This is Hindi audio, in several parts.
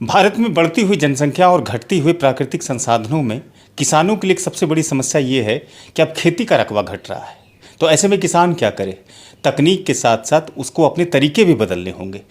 भारत में बढ़ती हुई जनसंख्या और घटती हुई प्राकृतिक संसाधनों में किसानों के लिए एक सबसे बड़ी समस्या ये है कि अब खेती का रकबा घट रहा है। तो ऐसे में किसान क्या करे? तकनीक के साथ साथ उसको अपने तरीके भी बदलने होंगे।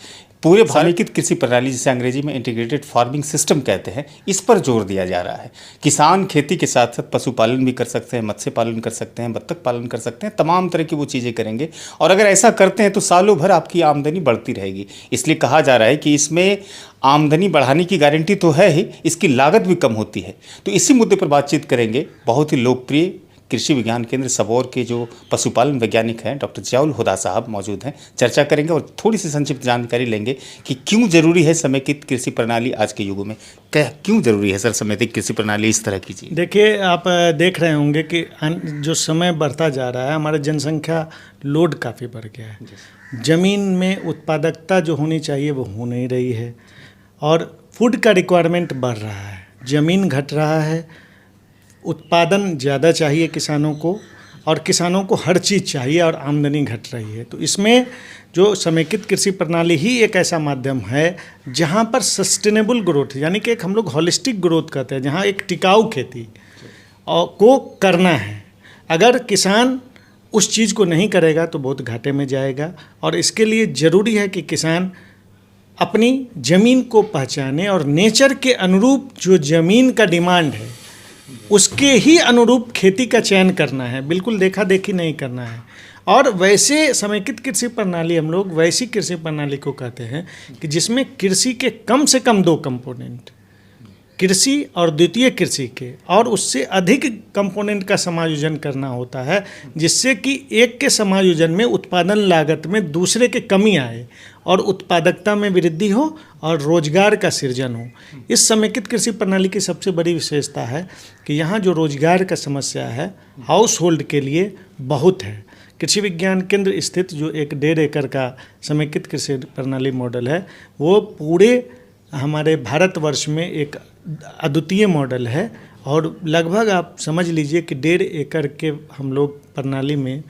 पूरे समेकित कृषि प्रणाली, जिसे अंग्रेजी में इंटीग्रेटेड फार्मिंग सिस्टम कहते हैं, इस पर जोर दिया जा रहा है। किसान खेती के साथ साथ पशुपालन भी कर सकते हैं, मत्स्य पालन कर सकते हैं, बत्तख पालन कर सकते हैं, तमाम तरह की वो चीज़ें करेंगे। और अगर ऐसा करते हैं तो सालों भर आपकी आमदनी बढ़ती रहेगी। इसलिए कहा जा रहा है कि इसमें आमदनी बढ़ाने की गारंटी तो है ही, इसकी लागत भी कम होती है। तो इसी मुद्दे पर बातचीत करेंगे बहुत ही लोकप्रिय कृषि विज्ञान केंद्र सबौर के जो पशुपालन वैज्ञानिक हैं, डॉक्टर जियाउल हुदा साहब मौजूद हैं। चर्चा करेंगे और थोड़ी सी संक्षिप्त जानकारी लेंगे कि क्यों ज़रूरी है समेकित कृषि प्रणाली आज के युग में। क्यों ज़रूरी है सर समेकित कृषि प्रणाली इस तरह की चीज़? देखिए, आप देख रहे होंगे कि जो समय बढ़ता जा रहा है, हमारा जनसंख्या लोड काफ़ी बढ़ गया है। ज़मीन में उत्पादकता जो होनी चाहिए वो हो नहीं रही है और फूड का रिक्वायरमेंट बढ़ रहा है। ज़मीन घट रहा है, उत्पादन ज़्यादा चाहिए किसानों को और किसानों को हर चीज़ चाहिए और आमदनी घट रही है। तो इसमें जो समेकित कृषि प्रणाली ही एक ऐसा माध्यम है जहाँ पर सस्टेनेबल ग्रोथ, यानी कि एक हम लोग होलिस्टिक ग्रोथ कहते हैं, जहाँ एक टिकाऊ खेती को करना है। अगर किसान उस चीज़ को नहीं करेगा तो बहुत घाटे में जाएगा और इसके लिए ज़रूरी है कि किसान अपनी ज़मीन को पहचाने और नेचर के अनुरूप जो ज़मीन का डिमांड है उसके ही अनुरूप खेती का चयन करना है। बिल्कुल देखा देखी नहीं करना है। और वैसे समेकित कृषि प्रणाली, हम लोग वैसी कृषि प्रणाली को कहते हैं कि जिसमें कृषि के कम से कम 2 कंपोनेंट, कृषि और द्वितीय कृषि के, और उससे अधिक कंपोनेंट का समायोजन करना होता है, जिससे कि एक के समायोजन में उत्पादन लागत में दूसरे के कमी आए और उत्पादकता में वृद्धि हो और रोजगार का सृजन हो। इस समेकित कृषि प्रणाली की सबसे बड़ी विशेषता है कि यहाँ जो रोजगार का समस्या है हाउस होल्ड के लिए बहुत है। कृषि विज्ञान केंद्र स्थित जो एक 1.5 एकड़ का समेकित कृषि प्रणाली मॉडल है, वो पूरे हमारे भारतवर्ष में एक अद्वितीय मॉडल है और लगभग आप समझ लीजिए कि 1.5 एकड़ के हम लोग प्रणाली में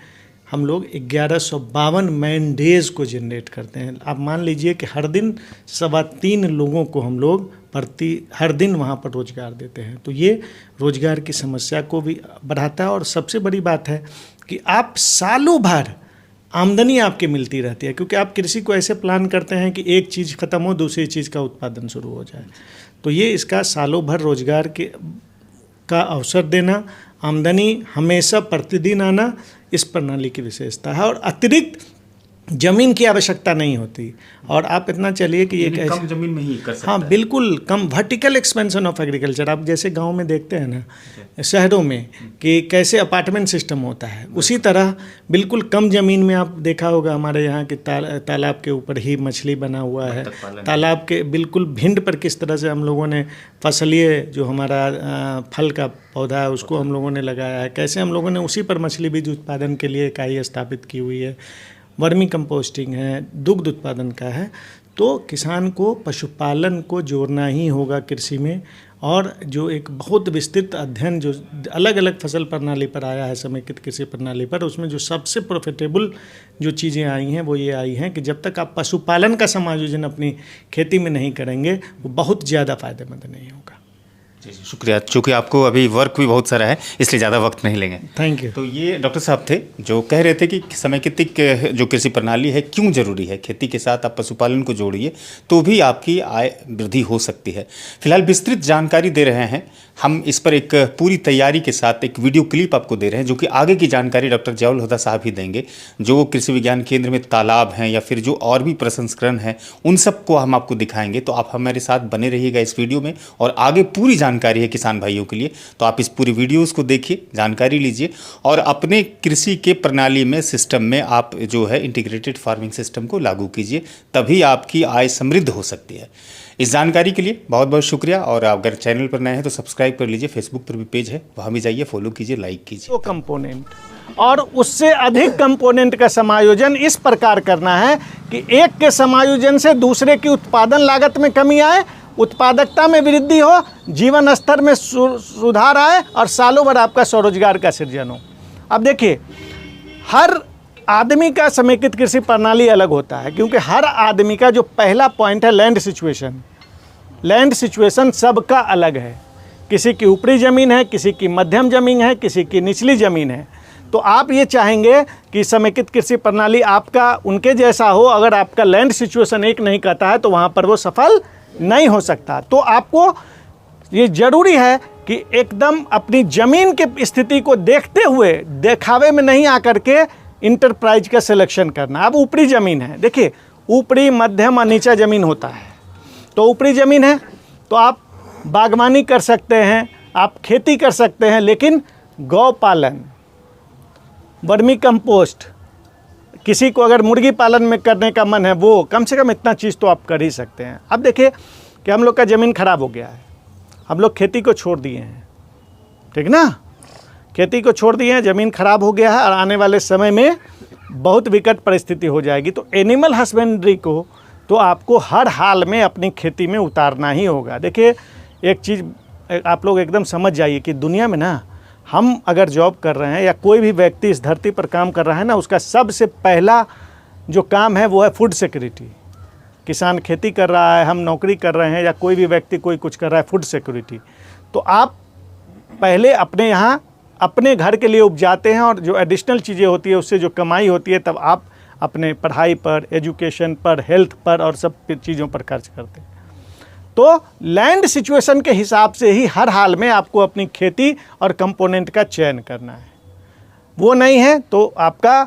हम लोग 1152 मैन डेज को जनरेट करते हैं। आप मान लीजिए कि हर दिन 3.25 लोगों को हम लोग हर दिन वहाँ पर रोज़गार देते हैं। तो ये रोज़गार की समस्या को भी बढ़ाता है और सबसे बड़ी बात है कि आप सालों भर आमदनी आपकी मिलती रहती है, क्योंकि आप कृषि को ऐसे प्लान करते हैं कि एक चीज़ ख़त्म हो दूसरी चीज़ का उत्पादन शुरू हो जाए। तो ये इसका सालों भर रोज़गार का अवसर देना, आमदनी हमेशा प्रतिदिन आना, इस प्रणाली की विशेषता है और अतिरिक्त ज़मीन की आवश्यकता नहीं होती। और आप इतना चलिए कि ये कम ज़मीन में ही कर सकते हैं। हाँ, बिल्कुल कम वर्टिकल एक्सपेंशन ऑफ एग्रीकल्चर। आप जैसे गांव में देखते हैं ना, शहरों में कि कैसे अपार्टमेंट सिस्टम होता है, उसी तरह बिल्कुल कम ज़मीन में आप देखा होगा हमारे यहाँ के तालाब के ऊपर ही मछली बना हुआ है। तालाब के बिल्कुल भिंड पर किस तरह से हम लोगों ने फसलीय जो हमारा फल का पौधा है उसको हम लोगों ने लगाया है, कैसे हम लोगों ने उसी पर मछली बीज उत्पादन के लिए इकाई स्थापित की हुई है, वर्मी कंपोस्टिंग है, दुग्ध उत्पादन का है। तो किसान को पशुपालन को जोड़ना ही होगा कृषि में। और जो एक बहुत विस्तृत अध्ययन जो अलग अलग फसल प्रणाली पर आया है, समेकित कृषि प्रणाली पर, उसमें जो सबसे प्रॉफिटेबल जो चीज़ें आई हैं वो ये आई हैं कि जब तक आप पशुपालन का समायोजन अपनी खेती में नहीं करेंगे वो बहुत ज़्यादा फायदेमंद नहीं होगा। जी शुक्रिया। चूँकि आपको अभी वर्क भी बहुत सारा है इसलिए ज़्यादा वक्त नहीं लेंगे। Thank you. तो ये डॉक्टर साहब थे जो कह रहे थे कि समेकित जो कृषि प्रणाली है क्यों ज़रूरी है। खेती के साथ आप पशुपालन को जोड़िए तो भी आपकी आय वृद्धि हो सकती है। फिलहाल विस्तृत जानकारी दे रहे हैं हम, इस पर एक पूरी तैयारी के साथ एक वीडियो क्लिप आपको दे रहे हैं, जो कि आगे की जानकारी डॉक्टर जियाउल हुदा साहब ही देंगे। जो कृषि विज्ञान केंद्र में तालाब हैं या फिर जो और भी प्रसंस्करण हैं उन सब को हम आपको दिखाएंगे। तो आप हमारे साथ बने रहिएगा इस वीडियो में, और आगे पूरी जानकारी है किसान भाइयों के लिए। तो आप इस पूरी वीडियोज़ को देखिए, जानकारी लीजिए और अपने कृषि के प्रणाली में, सिस्टम में आप जो है इंटीग्रेटेड फार्मिंग सिस्टम को लागू कीजिए, तभी आपकी आय समृद्ध हो सकती है। इस जानकारी के लिए बहुत बहुत शुक्रिया। और अगर चैनल पर नए हैं तो सब्सक्राइब कर लीजिए, फेसबुक पर भी पेज है, वहाँ भी जाइए, फॉलो कीजिए, लाइक कीजिए। 2 कंपोनेंट और उससे अधिक कंपोनेंट का समायोजन इस प्रकार करना है कि एक के समायोजन से दूसरे की उत्पादन लागत में कमी आए, उत्पादकता में वृद्धि हो, जीवन स्तर में सुधार आए और सालों भर आपका स्वरोजगार का सृजन हो। अब देखिए, हर आदमी का समेकित कृषि प्रणाली अलग होता है, क्योंकि हर आदमी का जो पहला पॉइंट है लैंड सिचुएशन, लैंड सिचुएशन सबका अलग है, किसी की ऊपरी ज़मीन है, किसी की मध्यम ज़मीन है, किसी की निचली ज़मीन है। तो आप ये चाहेंगे कि समेकित कृषि प्रणाली आपका उनके जैसा हो, अगर आपका लैंड सिचुएशन एक नहीं कहता है तो वहाँ पर वो सफल नहीं हो सकता। तो आपको ये ज़रूरी है कि एकदम अपनी ज़मीन के स्थिति को देखते हुए, दिखावे में नहीं आकर के इंटरप्राइज का सिलेक्शन करना। अब ऊपरी ज़मीन है, देखिए ऊपरी, मध्यम और नीचा ज़मीन होता है। तो ऊपरी ज़मीन है तो आप बागवानी कर सकते हैं, आप खेती कर सकते हैं, लेकिन गौ पालन, वर्मी कंपोस्ट, किसी को अगर मुर्गी पालन में करने का मन है वो कम से कम इतना चीज़ तो आप कर ही सकते हैं। अब देखिए कि हम लोग का ज़मीन खराब हो गया है, हम लोग खेती को छोड़ दिए हैं, ठीक ना, खेती को छोड़ दिए हैं, ज़मीन खराब हो गया है और आने वाले समय में बहुत विकट परिस्थिति हो जाएगी। तो एनिमल हस्बेंड्री को तो आपको हर हाल में अपनी खेती में उतारना ही होगा। देखिए एक चीज़ आप लोग एकदम समझ जाइए कि दुनिया में ना, हम अगर जॉब कर रहे हैं या कोई भी व्यक्ति इस धरती पर काम कर रहा है ना, उसका सबसे पहला जो काम है वो है फूड सिक्योरिटी। किसान खेती कर रहा है, हम नौकरी कर रहे हैं, या कोई भी व्यक्ति कोई कुछ कर रहा है, फूड सिक्योरिटी। तो आप पहले अपने यहाँ अपने घर के लिए उपजाते हैं और जो एडिशनल चीज़ें होती है उससे जो कमाई होती है तब आप अपने पढ़ाई पर, एजुकेशन पर, हेल्थ पर और सब चीज़ों पर खर्च करते हैं। तो लैंड सिचुएशन के हिसाब से ही हर हाल में आपको अपनी खेती और कंपोनेंट का चयन करना है। वो नहीं है तो आपका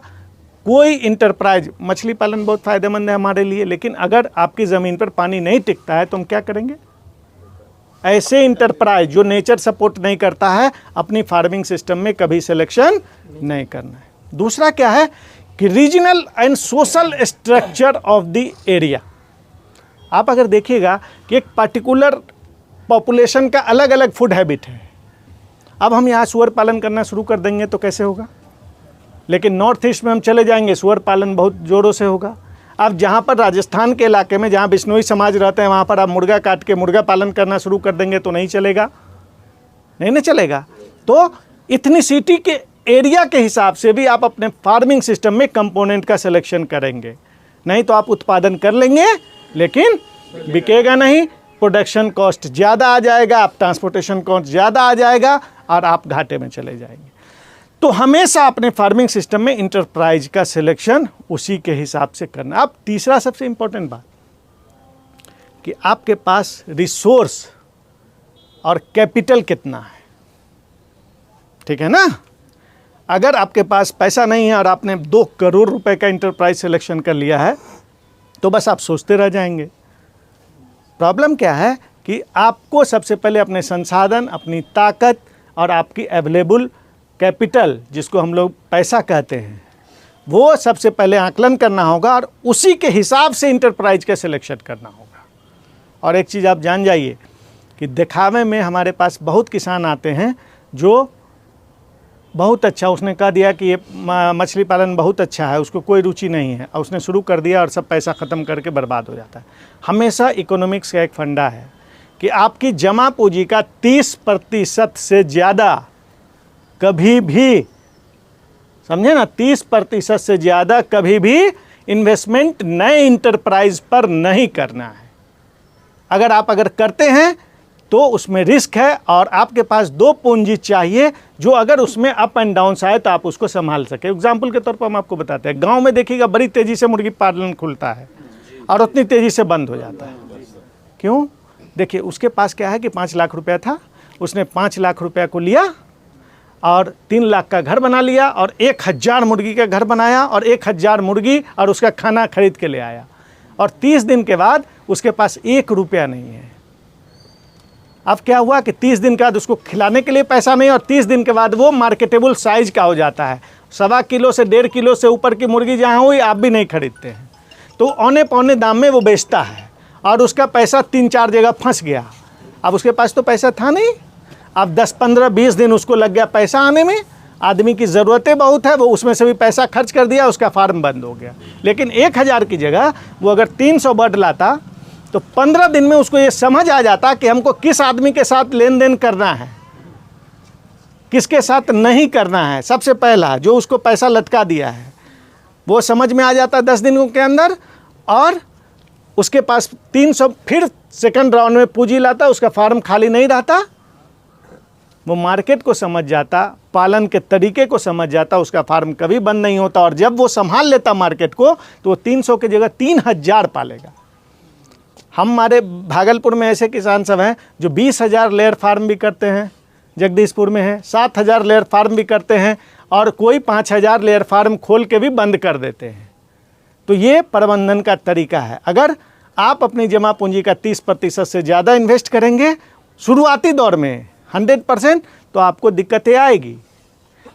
कोई इंटरप्राइज, मछली पालन बहुत फ़ायदेमंद है हमारे लिए, लेकिन अगर आपकी ज़मीन पर पानी नहीं टिकता है तो हम क्या करेंगे? ऐसे इंटरप्राइज जो नेचर सपोर्ट नहीं करता है, अपनी फार्मिंग सिस्टम में कभी सिलेक्शन नहीं करना है। दूसरा क्या है कि regional and social structure of the area. आप अगर देखिएगा कि एक पर्टिकुलर पॉपुलेशन का अलग अलग फूड हैबिट है। अब हम यहाँ सुअर पालन करना शुरू कर देंगे तो कैसे होगा? लेकिन नॉर्थ ईस्ट में हम चले जाएंगे, सुअर पालन बहुत ज़ोरों से होगा। अब जहाँ पर राजस्थान के इलाके में जहाँ बिश्नोई समाज रहते हैं वहाँ पर आप मुर्गा काट के मुर्गा पालन करना शुरू कर देंगे तो नहीं चलेगा, नहीं ना चलेगा। तो इथनिसिटी के एरिया के हिसाब से भी आप अपने फार्मिंग सिस्टम में कंपोनेंट का सिलेक्शन करेंगे, नहीं तो आप उत्पादन कर लेंगे लेकिन बिकेगा नहीं, प्रोडक्शन कॉस्ट ज़्यादा आ जाएगा, आप ट्रांसपोर्टेशन कॉस्ट ज़्यादा आ जाएगा और आप घाटे में चले जाएंगे। तो हमेशा अपने फार्मिंग सिस्टम में इंटरप्राइज का सिलेक्शन उसी के हिसाब से करना। अब तीसरा सबसे इम्पोर्टेंट बात कि आपके पास रिसोर्स और कैपिटल कितना है, ठीक है ना। अगर आपके पास पैसा नहीं है और आपने 2 करोड़ रुपए का इंटरप्राइज सिलेक्शन कर लिया है तो बस आप सोचते रह जाएंगे। प्रॉब्लम क्या है कि आपको सबसे पहले अपने संसाधन, अपनी ताकत और आपकी अवेलेबल कैपिटल, जिसको हम लोग पैसा कहते हैं, वो सबसे पहले आकलन करना होगा और उसी के हिसाब से इंटरप्राइज का सिलेक्शन करना होगा। और एक चीज़ आप जान जाइए कि दिखावे में हमारे पास बहुत किसान आते हैं जो बहुत अच्छा, उसने कह दिया कि ये मछली पालन बहुत अच्छा है, उसको कोई रुचि नहीं है और उसने शुरू कर दिया और सब पैसा ख़त्म करके बर्बाद हो जाता है। हमेशा इकोनॉमिक्स का एक फंडा है कि आपकी जमा पूंजी का 30% से ज़्यादा कभी भी, समझे ना, 30% से ज़्यादा कभी भी इन्वेस्टमेंट नए इंटरप्राइज पर नहीं करना है। अगर करते हैं तो उसमें रिस्क है और आपके पास 2 पूंजी चाहिए जो अगर उसमें अप एंड डाउन आए तो आप उसको संभाल सके। एग्जाम्पल के तौर पर हम आपको बताते हैं, गांव में देखिएगा बड़ी तेज़ी से मुर्गी पालन खुलता है और उतनी तेज़ी से बंद हो जाता है। क्यों? देखिए उसके पास क्या है कि 5 लाख रुपया था, उसने 5 लाख रुपया को लिया और 3 लाख का घर बना लिया और 1000 मुर्गी का घर बनाया और 1000 मुर्गी और उसका खाना खरीद के ले आया और 30 दिन के बाद उसके पास 1 रुपया नहीं है। अब क्या हुआ कि 30 दिन के बाद उसको खिलाने के लिए पैसा नहीं और 30 दिन के बाद वो मार्केटेबल साइज का हो जाता है। 1.25 किलो से 1.5 किलो से ऊपर की मुर्गी जहाँ हुई आप भी नहीं खरीदते हैं, तो औने पौने दाम में वो बेचता है और उसका पैसा 3-4 जगह फंस गया। अब उसके पास तो पैसा था नहीं, अब 10, 15, 20 दिन उसको लग गया पैसा आने में। आदमी की ज़रूरतें बहुत है, वो उसमें से भी पैसा खर्च कर दिया, उसका फार्म बंद हो गया। लेकिन 1000 की जगह वो अगर 300 बर्ड लाता तो 15 दिन में उसको ये समझ आ जाता कि हमको किस आदमी के साथ लेन देन करना है, किसके साथ नहीं करना है। सबसे पहला जो उसको पैसा लटका दिया है वो समझ में आ जाता 10 दिनों के अंदर। और उसके पास 300 फिर सेकंड राउंड में पूंजी लाता, उसका फार्म खाली नहीं रहता, वो मार्केट को समझ जाता, पालन के तरीके को समझ जाता, उसका फार्म कभी बंद नहीं होता। और जब वो संभाल लेता मार्केट को तो वो 300 की जगह 3000 पालेगा। हमारे भागलपुर में ऐसे किसान सब हैं जो 20,000 लेयर फार्म भी करते हैं, जगदीशपुर में है 7,000 लेयर फार्म भी करते हैं, और कोई 5,000 लेयर फार्म खोल के भी बंद कर देते हैं। तो ये प्रबंधन का तरीका है। अगर आप अपनी जमा पूंजी का 30% से ज़्यादा इन्वेस्ट करेंगे शुरुआती दौर में 100%, तो आपको दिक्कतें आएगी।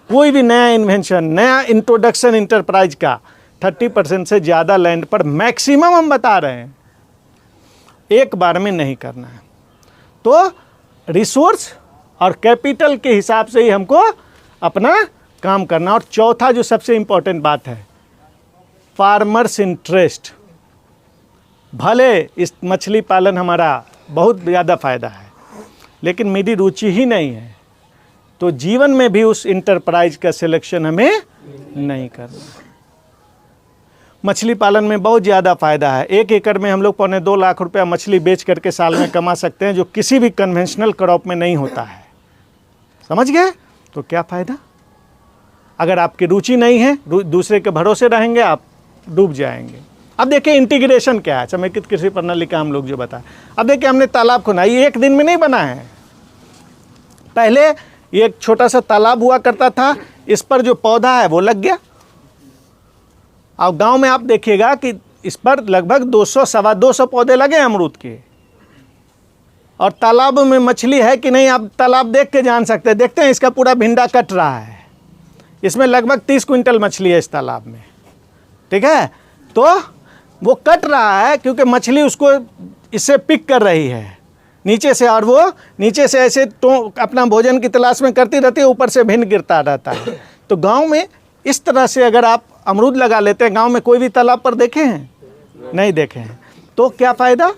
कोई भी नया इन्वेंशन, नया इंट्रोडक्शन इंटरप्राइज का 30% से ज़्यादा लैंड पर मैक्सिमम हम बता रहे हैं, एक बार में नहीं करना है। तो रिसोर्स और कैपिटल के हिसाब से ही हमको अपना काम करना। और चौथा जो सबसे इम्पोर्टेंट बात है, फार्मर्स इंटरेस्ट। भले इस मछली पालन हमारा बहुत ज़्यादा फ़ायदा है, लेकिन मेरी रुचि ही नहीं है, तो जीवन में भी उस इंटरप्राइज का सिलेक्शन हमें नहीं करना। मछली पालन में बहुत ज़्यादा फ़ायदा है। 1 एकड़ में हम लोग 2.25 लाख रुपया मछली बेच करके साल में कमा सकते हैं, जो किसी भी कन्वेंशनल क्रॉप में नहीं होता है। समझ गए? तो क्या फ़ायदा? अगर आपकी रुचि नहीं है, दूसरे के भरोसे रहेंगे, आप डूब जाएंगे। अब देखिए इंटीग्रेशन क्या है, समेकित कृषि प्रणाली का हम लोग जो बताएं। अब देखिए हमने तालाब खोना, ये एक दिन में नहीं बना है। पहले ये एक छोटा सा तालाब हुआ करता था, इस पर जो पौधा है वो लग गया। अब गांव में आप देखिएगा कि इस पर लगभग 200-225 पौधे लगे अमरूद के, और तालाब में मछली है कि नहीं आप तालाब देख के जान सकते हैं। देखते हैं इसका पूरा भिंडा कट रहा है, इसमें लगभग 30 क्विंटल मछली है इस तालाब में, ठीक है। तो वो कट रहा है क्योंकि मछली उसको इससे पिक कर रही है नीचे से, और वो नीचे से ऐसे तो अपना भोजन की तलाश में करती रहती है, ऊपर से भिंड गिरता रहता है। तो गांव में इस तरह से अगर आप अमरूद लगा लेते हैं, गांव में कोई भी तालाब पर देखे हैं? नहीं देखे हैं। तो क्या फ़ायदा?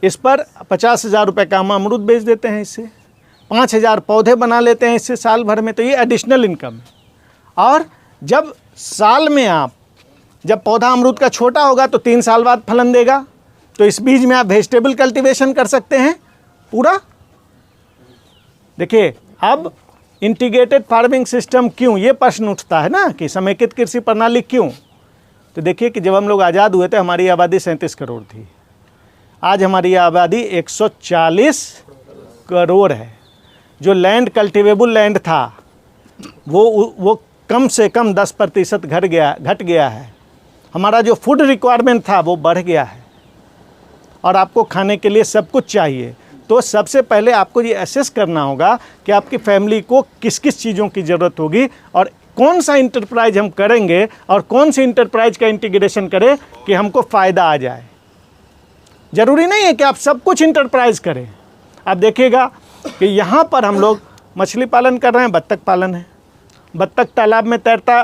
इस पर 50,000 रुपये का हम अमरूद बेच देते हैं, इससे 5,000 पौधे बना लेते हैं इससे साल भर में, तो ये एडिशनल इनकम है। और जब साल में जब पौधा अमरूद का छोटा होगा तो 3 साल बाद फलन देगा, तो इस बीच में आप वेजिटेबल कल्टीवेशन कर सकते हैं पूरा। देखिए अब इंटीग्रेटेड फार्मिंग सिस्टम क्यों, ये प्रश्न उठता है ना कि समेकित कृषि प्रणाली क्यों। तो देखिए कि जब हम लोग आज़ाद हुए थे हमारी आबादी 37 करोड़ थी, आज हमारी आबादी 140 करोड़ है। जो लैंड कल्टिवेबल लैंड था वो कम से कम 10% घट गया है। हमारा जो फूड रिक्वायरमेंट था वो बढ़ गया है, और आपको खाने के लिए सब कुछ चाहिए। तो सबसे पहले आपको ये असेस करना होगा कि आपकी फैमिली को किस किस चीज़ों की ज़रूरत होगी, और कौन सा इंटरप्राइज हम करेंगे, और कौन सी इंटरप्राइज का इंटीग्रेशन करें कि हमको फ़ायदा आ जाए। ज़रूरी नहीं है कि आप सब कुछ इंटरप्राइज करें। आप देखिएगा कि यहाँ पर हम लोग मछली पालन कर रहे हैं, बत्तख पालन है। बत्तख तालाब में तैरता,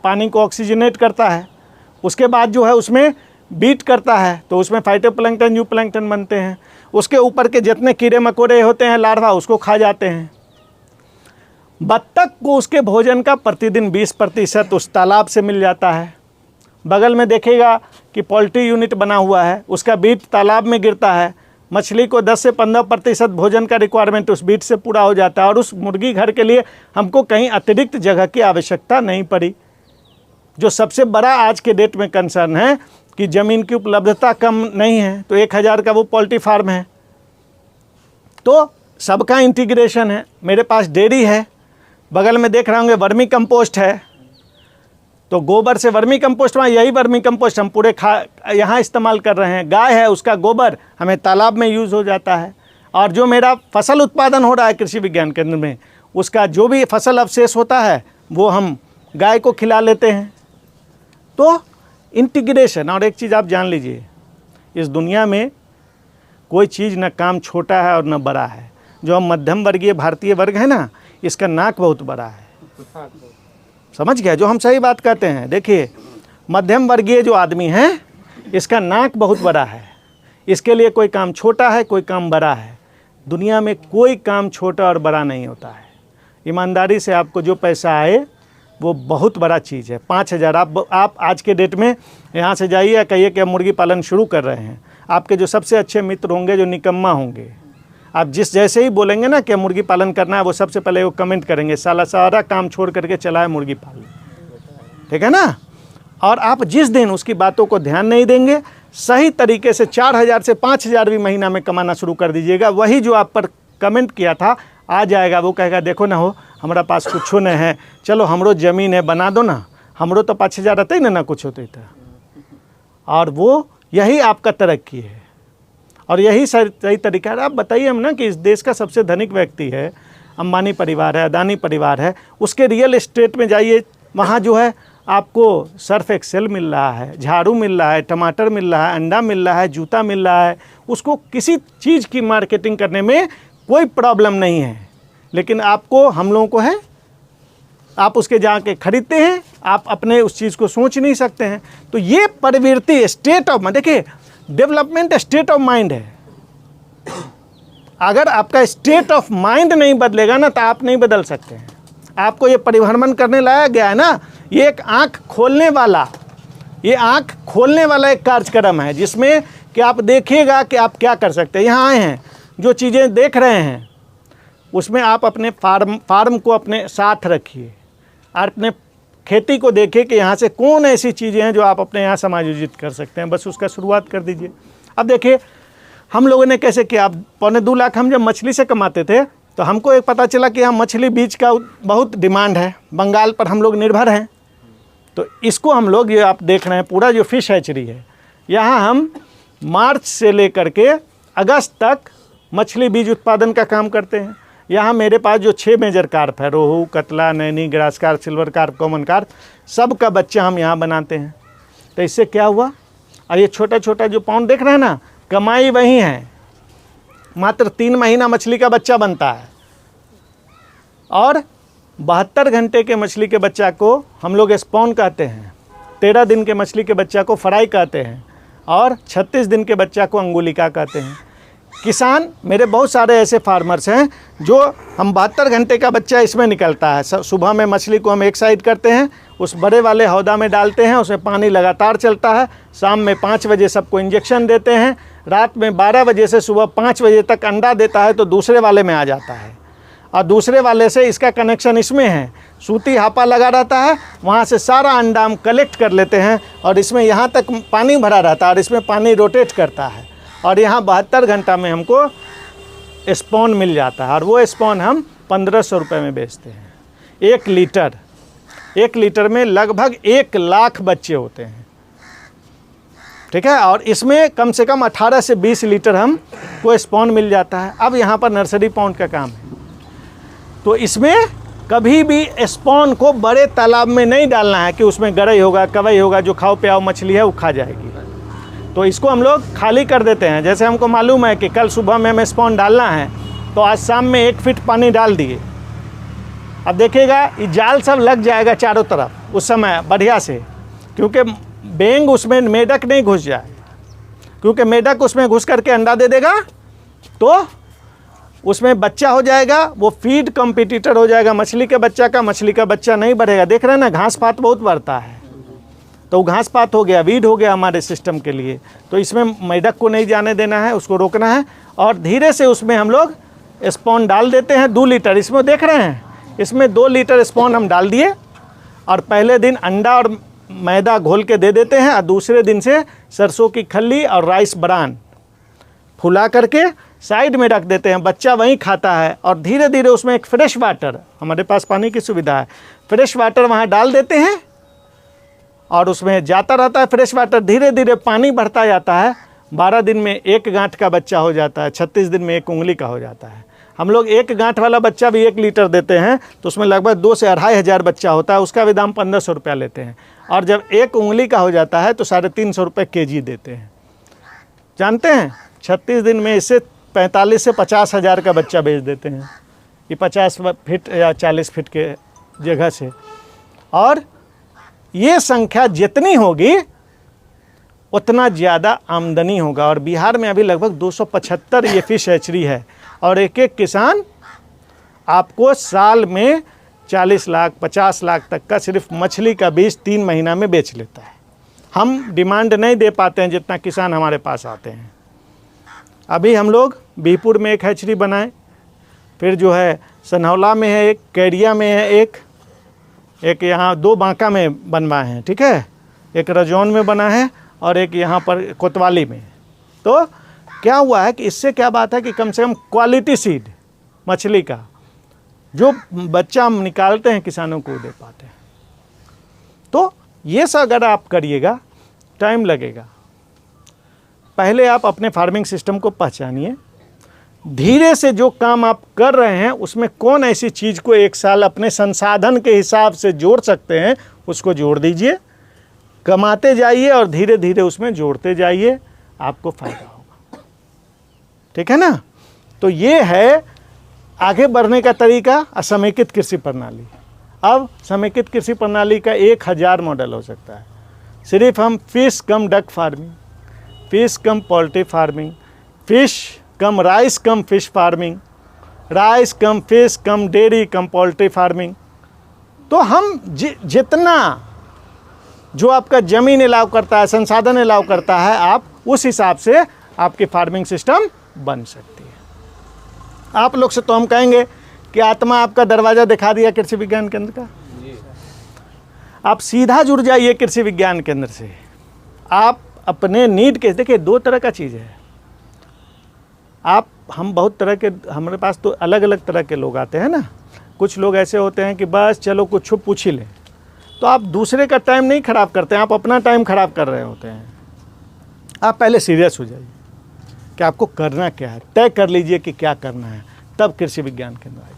पानी को ऑक्सीजनेट करता है, उसके बाद जो है उसमें बीट करता है, तो उसमें फाइटोप्लैंक्टन, यूप्लैंक्टन बनते हैं। उसके ऊपर के जितने कीड़े मकोड़े होते हैं, लार्वा, उसको खा जाते हैं। बत्तख को उसके भोजन का प्रतिदिन 20% उस तालाब से मिल जाता है। बगल में देखिएगा कि पोल्ट्री यूनिट बना हुआ है, उसका बीट तालाब में गिरता है। मछली को 10 से 15% भोजन का रिक्वायरमेंट उस बीट से पूरा हो जाता है, और उस मुर्गी घर के लिए हमको कहीं अतिरिक्त जगह की आवश्यकता नहीं पड़ी। जो सबसे बड़ा आज के डेट में कंसर्न है कि ज़मीन की उपलब्धता कम नहीं है, तो 1000 का वो पोल्ट्री फार्म है। तो सबका इंटीग्रेशन है। मेरे पास डेयरी है, बगल में देख रहे होंगे वर्मी कंपोस्ट है, तो गोबर से वर्मी कंपोस्ट, वहाँ यही वर्मी कंपोस्ट हम पूरे यहाँ इस्तेमाल कर रहे हैं। गाय है, उसका गोबर हमें तालाब में यूज़ हो जाता है। और जो मेरा फसल उत्पादन हो रहा है कृषि विज्ञान केंद्र में, उसका जो भी फसल अवशेष होता है वो हम गाय को खिला लेते हैं। तो इंटीग्रेशन। और एक चीज़ आप जान लीजिए, इस दुनिया में कोई चीज़ न काम छोटा है और न बड़ा है। जो हम मध्यम वर्गीय भारतीय वर्ग है ना, इसका नाक बहुत बड़ा है। समझ गया? जो हम सही बात कहते हैं। देखिए मध्यम वर्गीय जो आदमी है, इसका नाक बहुत बड़ा है। इसके लिए कोई काम छोटा है, कोई काम बड़ा है। दुनिया में कोई काम छोटा और बड़ा नहीं होता है। ईमानदारी से आपको जो पैसा आए वो बहुत बड़ा चीज़ है। 5,000 आप आज के डेट में यहाँ से जाइए, कहिए कि हम मुर्गी पालन शुरू कर रहे हैं, आपके जो सबसे अच्छे मित्र होंगे, जो निकम्मा होंगे, आप जैसे ही बोलेंगे ना कि मुर्गी पालन करना है, वो सबसे पहले वो कमेंट करेंगे, साला सारा काम छोड़ करके चला है मुर्गी पालन, ठीक है ना। और आप जिस दिन उसकी बातों को ध्यान नहीं देंगे, सही तरीके से 4,000 से 5,000 भी महीना में कमाना शुरू कर दीजिएगा, वही जो आप पर कमेंट किया था आ जाएगा, वो कहेगा देखो ना हो हमारा पास कुछ नहीं है, चलो हमरो ज़मीन है बना दो ना, हमरो तो 5,000 रहते ही ना कुछ होते था। और वो यही आपका तरक्की है और यही सही तरीका है। आप बताइए हम ना कि इस देश का सबसे धनिक व्यक्ति है, अंबानी परिवार है, अदानी परिवार है, उसके रियल एस्टेट में जाइए, वहाँ जो है आपको सर्फ एक्सेल मिल रहा है, झाड़ू मिल रहा है, टमाटर मिल रहा है, अंडा मिल रहा है, जूता मिल रहा है, उसको किसी चीज़ की मार्केटिंग करने में कोई प्रॉब्लम नहीं है। लेकिन आपको, हम लोगों को है, आप उसके जाके खरीदते हैं, आप अपने उस चीज़ को सोच नहीं सकते हैं। तो ये प्रवृत्ति स्टेट ऑफ माइंड, देखिए डेवलपमेंट स्टेट ऑफ माइंड है। अगर आपका स्टेट ऑफ माइंड नहीं बदलेगा ना तो आप नहीं बदल सकते हैं। आपको ये परिभ्रमण करने लाया गया है ना, ये एक आँख खोलने वाला एक कार्यक्रम है, जिसमें कि आप देखिएगा कि आप क्या कर सकते हैं। यहाँ आए हैं, जो चीज़ें देख रहे हैं उसमें आप अपने फार्म को अपने साथ रखिए और अपने खेती को देखिए कि यहाँ से कौन ऐसी चीज़ें हैं जो आप अपने यहाँ समायोजित कर सकते हैं, बस उसका शुरुआत कर दीजिए। अब देखिए हम लोगों ने कैसे किया, 2.25 लाख हम जब मछली से कमाते थे तो हमको एक पता चला कि यहाँ मछली बीज का बहुत डिमांड है, बंगाल पर हम लोग निर्भर हैं। तो इसको हम लोग, ये आप देख रहे हैं पूरा जो फिश हैचरी है, यहाँ हम मार्च से लेकर के अगस्त तक मछली बीज उत्पादन का काम करते हैं। यहाँ मेरे पास जो 6 मेजर कार्प है, रोहू, कतला, Naini, grass carp, silver carp, common carp, सब का बच्चा हम यहाँ बनाते हैं। तो इससे क्या हुआ, और ये छोटा छोटा जो पाउंड देख रहे हैं ना, कमाई वही है, मात्र 3 महीना मछली का बच्चा बनता है और 72 घंटे के मछली के बच्चा को हम लोग स्पॉन कहते हैं, 13 दिन के मछली के बच्चा को फ्राई कहते हैं और 36 दिन के बच्चा को अंगुलिका कहते हैं। किसान, मेरे बहुत सारे ऐसे फार्मर्स हैं जो हम 72 घंटे का बच्चा इसमें निकलता है। सुबह में मछली को हम एक साइड करते हैं, उस बड़े वाले हौदा में डालते हैं, उसमें पानी लगातार चलता है, शाम में 5 बजे सबको इंजेक्शन देते हैं, रात में 12 बजे से सुबह 5 बजे तक अंडा देता है तो दूसरे वाले में आ जाता है और दूसरे वाले से इसका कनेक्शन इसमें है, सूती हापा लगा रहता है, वहाँ से सारा अंडा हम कलेक्ट कर लेते हैं और इसमें यहाँ तक पानी भरा रहता है और इसमें पानी रोटेट करता है और यहाँ 72 घंटा में हमको स्पॉन मिल जाता है और वो स्पॉन हम 1500 रुपये में बेचते हैं। 1 लीटर में लगभग 1 लाख बच्चे होते हैं, ठीक है, और इसमें कम से कम 18 से 20 लीटर हमको स्पॉन मिल जाता है। अब यहाँ पर नर्सरी पॉन्ड का काम है, तो इसमें कभी भी स्पॉन को बड़े तालाब में नहीं डालना है कि उसमें गरई होगा, कवई होगा, जो खाओ प्याओ मछली है वो खा जाएगी। तो इसको हम लोग खाली कर देते हैं। जैसे हमको मालूम है कि कल सुबह में हमें स्पॉन डालना है तो आज शाम में 1 फीट पानी डाल दिए। अब देखिएगा ये जाल सब लग जाएगा चारों तरफ उस समय बढ़िया से, क्योंकि बेंग उसमें, मेढक नहीं घुस जाए, क्योंकि मेढक उसमें घुस करके अंडा दे देगा तो उसमें बच्चा हो जाएगा, वो फीड कंपटीटर हो जाएगा मछली के बच्चा का, मछली का बच्चा नहीं बढ़ेगा। देख रहे हैं ना, घास पात बहुत बढ़ता है, तो घास पात हो गया, वीड हो गया हमारे सिस्टम के लिए। तो इसमें मेढक को नहीं जाने देना है, उसको रोकना है और धीरे से उसमें हम लोग स्पॉन डाल देते हैं। 2 लीटर इसमें देख रहे हैं, इसमें 2 लीटर स्पॉन हम डाल दिए और पहले दिन अंडा और मैदा घोल के दे देते हैं और दूसरे दिन से सरसों की खल्ली और राइस ब्रान फुला करके साइड में रख देते हैं। बच्चा वहीं खाता है और धीरे धीरे उसमें एक फ्रेश वाटर, हमारे पास पानी की सुविधा है, फ्रेश वाटर वहाँ डाल देते हैं और उसमें जाता रहता है फ्रेश वाटर, धीरे धीरे पानी बढ़ता जाता है। 12 दिन में 1 गांठ का बच्चा हो जाता है, 36 दिन में 1 उंगली का हो जाता है। हम लोग 1 गांठ वाला बच्चा भी 1 लीटर देते हैं तो उसमें लगभग 2 से 2,500 हज़ार बच्चा होता है, उसका भी दाम 1500 रुपया लेते हैं। और जब 1 उंगली का हो जाता है तो 350 रुपये केजी देते हैं। जानते हैं 36 दिन में इससे 45 से 50 हज़ार का बच्चा बेच देते हैं, ये 50 फीट या 40 फीट के जगह से। और ये संख्या जितनी होगी उतना ज़्यादा आमदनी होगा। और बिहार में अभी लगभग 275 ये फिश हैचरी है और एक एक किसान आपको साल में 40 लाख 50 लाख तक का सिर्फ मछली का बीज 3 महीना में बेच लेता है। हम डिमांड नहीं दे पाते हैं जितना किसान हमारे पास आते हैं। अभी हम लोग बीहपुर में एक हैचरी बनाए, फिर जो है सनहौला में है एक, कैरिया में है एक यहाँ 2 बांका में बनवाए हैं, ठीक है, एक रजौन में बना है और एक यहाँ पर कोतवाली में। तो क्या हुआ है कि इससे क्या बात है कि कम से कम क्वालिटी सीड मछली का जो बच्चा हम निकालते हैं किसानों को दे पाते हैं। तो ये सब अगर आप करिएगा टाइम लगेगा। पहले आप अपने फार्मिंग सिस्टम को पहचानिए, धीरे से जो काम आप कर रहे हैं उसमें कौन ऐसी चीज़ को एक साल अपने संसाधन के हिसाब से जोड़ सकते हैं उसको जोड़ दीजिए, कमाते जाइए और धीरे धीरे उसमें जोड़ते जाइए, आपको फ़ायदा होगा। ठीक है ना। तो ये है आगे बढ़ने का तरीका समेकित कृषि प्रणाली। अब समेकित कृषि प्रणाली का 1000 मॉडल हो सकता है। सिर्फ हम फिश कम डक फार्मिंग, फिश कम पोल्ट्री फार्मिंग, फिश कम राइस कम फिश फार्मिंग, राइस कम फिश कम डेयरी कम पोल्ट्री फार्मिंग। तो हम जितना जो आपका ज़मीन अलाउ करता है, संसाधन अलाउ करता है, आप उस हिसाब से आपकी फार्मिंग सिस्टम बन सकती है। आप लोग से तो हम कहेंगे कि आत्मा आपका दरवाज़ा दिखा दिया कृषि विज्ञान केंद्र का, आप सीधा जुड़ जाइए कृषि विज्ञान केंद्र से। आप अपने नीड के, देखिए 2 तरह का चीज़ है। हम बहुत तरह के, हमारे पास तो अलग अलग तरह के लोग आते हैं ना। कुछ लोग ऐसे होते हैं कि बस चलो कुछ पूछ ही लें, तो आप दूसरे का टाइम नहीं ख़राब करते हैं, आप अपना टाइम ख़राब कर रहे होते हैं। आप पहले सीरियस हो जाइए कि आपको करना क्या है, तय कर लीजिए कि क्या करना है, तब कृषि विज्ञान केंद्र आइए।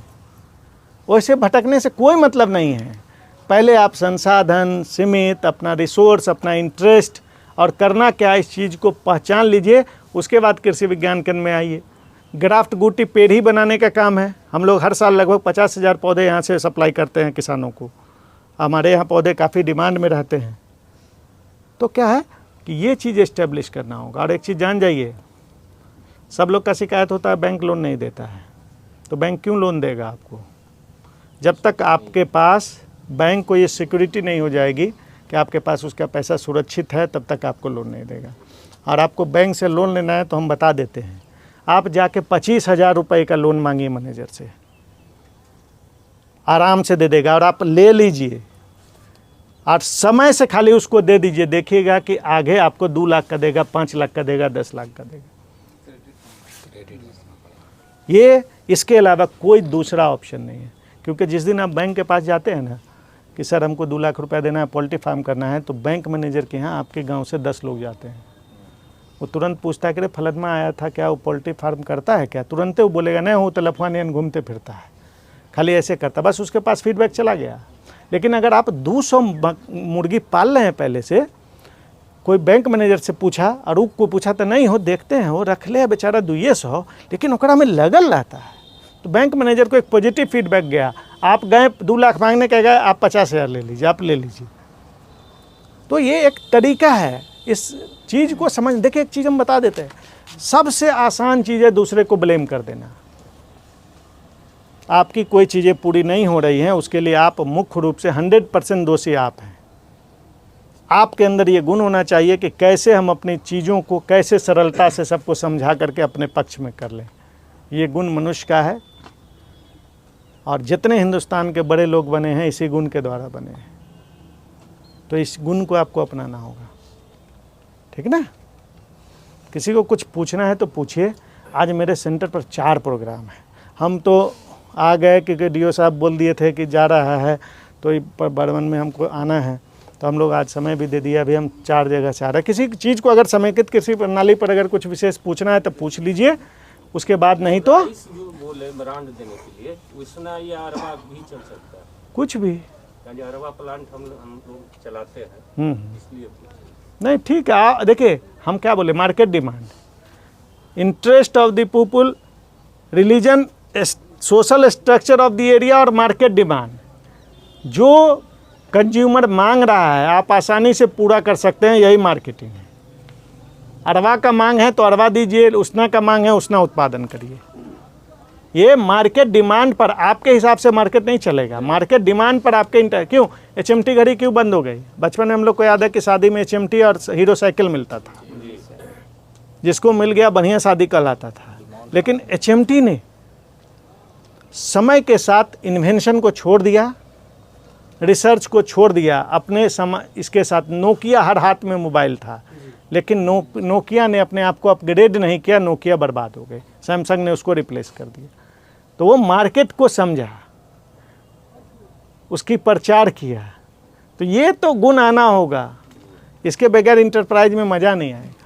वैसे भटकने से कोई मतलब नहीं है। पहले आप संसाधन सीमित, अपना रिसोर्स, अपना इंटरेस्ट और करना क्या है इस चीज़ को पहचान लीजिए, उसके बाद कृषि विज्ञान केंद्र में आइए। ग्राफ्ट गुटी पेड़ बनाने का काम है। हम लोग हर साल लगभग 50,000 पौधे यहाँ से सप्लाई करते हैं किसानों को। हमारे यहाँ पौधे काफ़ी डिमांड में रहते हैं। तो क्या है कि ये चीज़ इस्टेब्लिश करना होगा। और एक चीज़ जान जाइए, सब लोग का शिकायत होता है बैंक लोन नहीं देता है। तो बैंक क्यों लोन देगा आपको? जब तक आपके पास बैंक को ये सिक्योरिटी नहीं हो जाएगी कि आपके पास उसका पैसा सुरक्षित है, तब तक आपको लोन नहीं देगा। और आपको बैंक से लोन लेना है तो हम बता देते हैं, आप जाके 25,000 रुपये का लोन मांगिए मैनेजर से, आराम से दे देगा। और आप ले लीजिए और समय से खाली उसको दे दीजिए, देखिएगा कि आगे आपको 2 लाख का देगा, 5 लाख का देगा, 10 लाख का देगा। ये इसके अलावा कोई दूसरा ऑप्शन नहीं है। क्योंकि जिस दिन आप बैंक के पास जाते हैं ना कि सर हमको 2 लाख रुपया देना है, पोल्ट्री फार्म करना है, तो बैंक मैनेजर के यहाँ आपके गांव से 10 लोग जाते हैं। वो तुरंत पूछता है कि फलनमा आया था क्या, वो पोल्ट्री फार्म करता है क्या? तुरंत वो बोलेगा नहीं, वो तो लफानियन घूमते फिरता है, खाली ऐसे करता, बस उसके पास फीडबैक चला गया। लेकिन अगर आप 200 मुर्गी पाल रहे हैं पहले से, कोई बैंक मैनेजर से पूछा और को पूछा तो नहीं हो, देखते हैं वो रख ले बेचारा 200, लेकिन ओकरा में लगल रहता है, तो बैंक मैनेजर को एक पॉजिटिव फीडबैक गया। आप गए 2 लाख मांगने के गए, आप 50,000 ले लीजिए, आप ले लीजिए। तो ये एक तरीका है इस चीज़ को समझ। देखिए एक चीज़ हम बता देते हैं, सबसे आसान चीज़ है दूसरे को ब्लेम कर देना। आपकी कोई चीज़ें पूरी नहीं हो रही हैं, उसके लिए आप मुख्य रूप से 100% दोषी आप हैं। आपके अंदर ये गुण होना चाहिए कि कैसे हम अपनी चीज़ों को कैसे सरलता से सबको समझा करके अपने पक्ष में कर लें। ये गुण मनुष्य का है और जितने हिंदुस्तान के बड़े लोग बने हैं इसी गुण के द्वारा बने हैं। तो इस गुण को आपको अपनाना होगा, ठीक ना। किसी को कुछ पूछना है तो पूछिए। आज मेरे सेंटर पर 4 प्रोग्राम है। हम तो आ गए क्योंकि डीओ साहब बोल दिए थे कि जा रहा है, तो बड़वन में हमको आना है, तो हम लोग आज समय भी दे दिया। अभी हम 4 जगह से आ रहे हैं। किसी चीज़ को अगर समेकित कृषि प्रणाली पर अगर कुछ विशेष पूछना है तो पूछ लीजिए, उसके बाद नहीं तो जो बोले ब्रांड देने के लिए उसना या अरवा भी चल सकता है, कुछ भी। अरवा प्लांट हम लोग चलाते हैं, इसलिए नहीं ठीक है। देखिए हम क्या बोले, market demand, interest of the people, religion, social structure of the area और मार्केट डिमांड। जो कंज्यूमर मांग रहा है आप आसानी से पूरा कर सकते हैं, यही मार्केटिंग है। अरवा का मांग है तो अरवा दीजिए, उसना का मांग है उसना उत्पादन करिए। ये मार्केट डिमांड पर, आपके हिसाब से मार्केट नहीं चलेगा, मार्केट डिमांड पर आपके क्यों HMT घड़ी क्यों बंद हो गई? बचपन में हम लोग को याद है कि शादी में HMT और हीरो साइकिल मिलता था, जिसको मिल गया बढ़िया शादी कहलाता था। लेकिन HMT ने समय के साथ इन्वेंशन को छोड़ दिया, रिसर्च को छोड़ दिया अपने समय। इसके साथ नोकिया हर हाथ में मोबाइल था, लेकिन नोकिया ने अपने आप को अपग्रेड नहीं किया, नोकिया बर्बाद हो गए, सैमसंग ने उसको रिप्लेस कर दिया। तो वो मार्केट को समझा, उसकी प्रचार किया। तो ये तो गुण आना होगा, इसके बगैर इंटरप्राइज में मज़ा नहीं आएगा।